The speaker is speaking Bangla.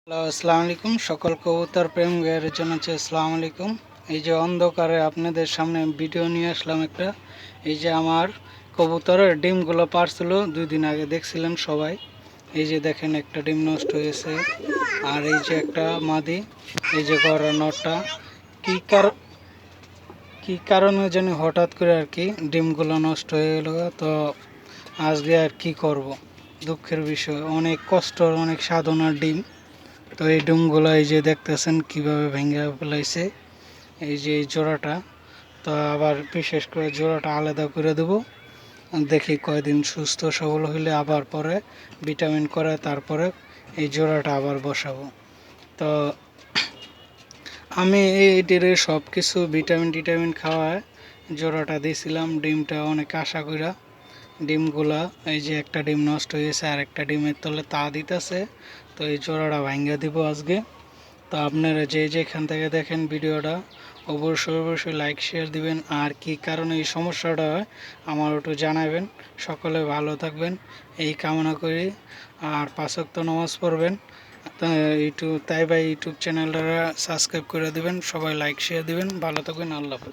হ্যালো, আসসালামু আলাইকুম। সকল কবুতর প্রেম গায়ের জন্য হচ্ছে আসসালামু আলাইকুম। এই যে অন্ধকারে আপনাদের সামনে ভিডিও নিয়ে আসলাম একটা। এই যে আমার কবুতরের ডিমগুলো পারছিল 2 দিন আগে, দেখছিলেন সবাই। এই যে দেখেন একটা ডিম নষ্ট হয়েছে, আর এই যে একটা মাদি, এই যে গড়া নটটা। কি কার কি কারণে জানি হঠাৎ করে আর কি ডিমগুলো নষ্ট হয়ে গেল। তো আজকে আর কি করব, দুঃখের বিষয়, অনেক কষ্ট অনেক সাধনার ডিম। তো এই ডিমগুলো এই যে দেখতেছেন কিভাবে ভেঙে ফেলাইছে। এই যে এই জোড়াটা, তো আবার বিশেষ করে জোড়াটা আলাদা করে দেবো। দেখি কয়দিন সুস্থ সবল হইলে আবার পরে ভিটামিন করে তারপরে এই জোড়াটা আবার বসাবো। তো আমি এইটির সব কিছু ভিটামিন টিটামিন খাওয়ায় জোড়াটা দিয়েছিলাম। ডিমটা অনেক আশা কইরা ডিমগুলা, এই যে একটা ডিম নষ্ট হয়েছে আর একটা ডিমের তলে তা দিতেছে। তো এই জোড়াটা ভাঙ্গা দিব আজকে। তো আপনারা যে যেখান থেকে দেখেন ভিডিওটা অবশ্যই লাইক শেয়ার দিবেন, আর কি কারণে এই সমস্যাটা হয় আমার একটু জানাবেন। সকলে ভালো থাকবেন এই কামনা করি, আর 5 ওয়াক্ত নামাজ পড়বেন। তাই ইউটিউব চ্যানেলটা সাবস্ক্রাইব করে দিবেন, সবাই লাইক শেয়ার দিবেন। ভালো থাকবেন, আল্লাহ হাফেজ।